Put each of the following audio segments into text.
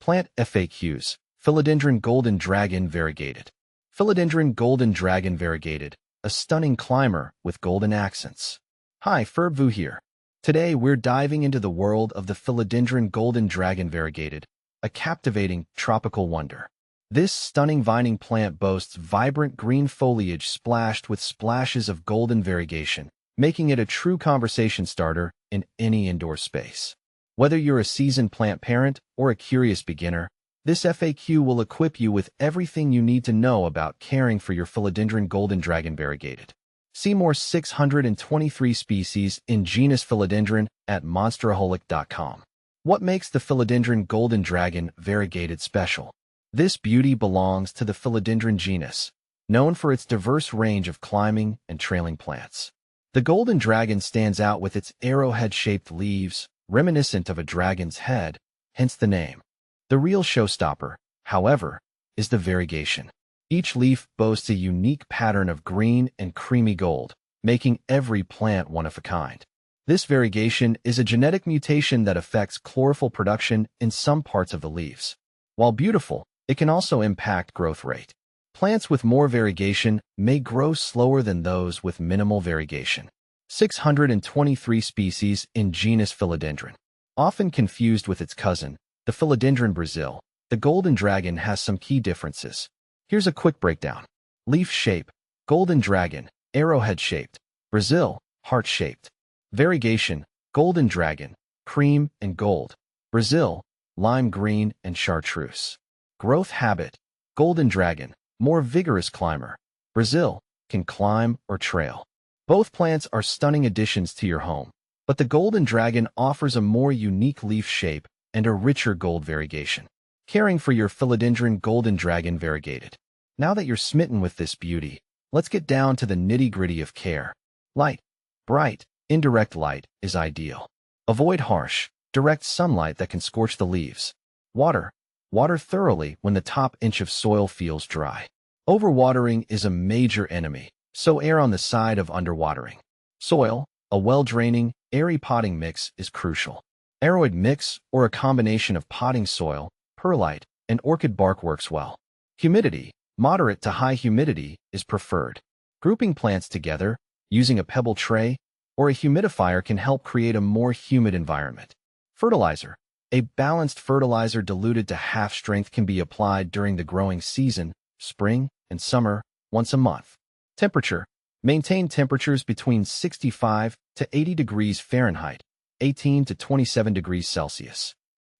Plant FAQs. Philodendron Golden Dragon Variegated. Philodendron Golden Dragon Variegated, a stunning climber with golden accents. Hi, Philodendron here. Today we're diving into the world of the Philodendron Golden Dragon Variegated, a captivating tropical wonder. This stunning vining plant boasts vibrant green foliage splashed with splashes of golden variegation, making it a true conversation starter in any indoor space. Whether you're a seasoned plant parent or a curious beginner, this FAQ will equip you with everything you need to know about caring for your Philodendron Golden Dragon Variegated. See more 623 species in genus Philodendron at monsteraholic.com. What makes the Philodendron Golden Dragon Variegated special? This beauty belongs to the Philodendron genus, known for its diverse range of climbing and trailing plants. The golden dragon stands out with its arrowhead-shaped leaves, reminiscent of a dragon's head, hence the name. The real showstopper, however, is the variegation. Each leaf boasts a unique pattern of green and creamy gold, making every plant one of a kind. This variegation is a genetic mutation that affects chlorophyll production in some parts of the leaves. While beautiful, it can also impact growth rate. Plants with more variegation may grow slower than those with minimal variegation. 623 species in genus Philodendron. Often confused with its cousin, the Philodendron Brazil, the golden dragon has some key differences. Here's a quick breakdown. Leaf shape: golden dragon, arrowhead-shaped; Brazil, heart-shaped. Variegation: golden dragon, cream and gold; Brazil, lime green and chartreuse. Growth habit: golden dragon, more vigorous climber; Brazil, can climb or trail. Both plants are stunning additions to your home, but the golden dragon offers a more unique leaf shape and a richer gold variegation. Caring for your Philodendron Golden Dragon Variegated. Now that you're smitten with this beauty, let's get down to the nitty-gritty of care. Light. Bright, indirect light is ideal. Avoid harsh, direct sunlight that can scorch the leaves. Water. Water thoroughly when the top inch of soil feels dry. Overwatering is a major enemy, so err on the side of underwatering. Soil. A well-draining, airy potting mix is crucial. Aroid mix or a combination of potting soil, perlite, and orchid bark works well. Humidity. Moderate to high humidity is preferred. Grouping plants together, using a pebble tray or a humidifier can help create a more humid environment. Fertilizer. A balanced fertilizer diluted to half strength can be applied during the growing season, spring and summer, once a month. Temperature. Maintain temperatures between 65 to 80 degrees Fahrenheit, 18 to 27 degrees Celsius.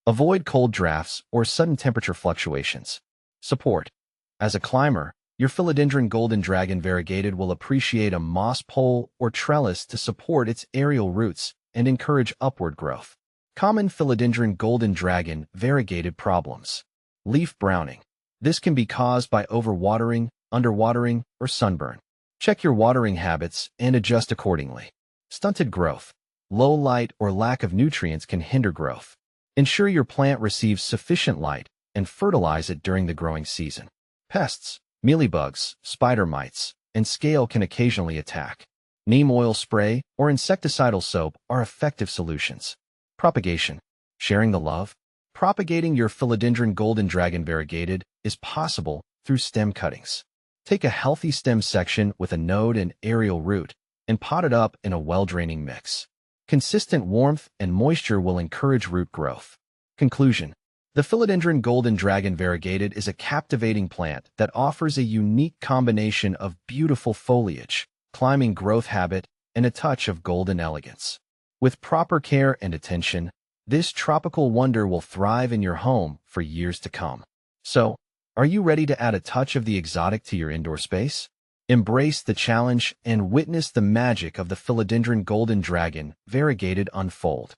Avoid cold drafts or sudden temperature fluctuations. Support. As a climber, your Philodendron Golden Dragon Variegated will appreciate a moss pole or trellis to support its aerial roots and encourage upward growth. Common Philodendron Golden Dragon Variegated problems. Leaf browning. This can be caused by overwatering, underwatering, or sunburn. Check your watering habits and adjust accordingly. Stunted growth. Low light or lack of nutrients can hinder growth. Ensure your plant receives sufficient light and fertilize it during the growing season. Pests. Mealybugs, spider mites, and scale can occasionally attack. Neem oil spray or insecticidal soap are effective solutions. Propagation. Sharing the love. Propagating your Philodendron Golden Dragon Variegated is possible through stem cuttings. Take a healthy stem section with a node and aerial root and pot it up in a well-draining mix. Consistent warmth and moisture will encourage root growth. Conclusion. The Philodendron Golden Dragon Variegated is a captivating plant that offers a unique combination of beautiful foliage, climbing growth habit, and a touch of golden elegance. With proper care and attention, this tropical wonder will thrive in your home for years to come. So, are you ready to add a touch of the exotic to your indoor space? Embrace the challenge and witness the magic of the Philodendron Golden Dragon Variegated unfold.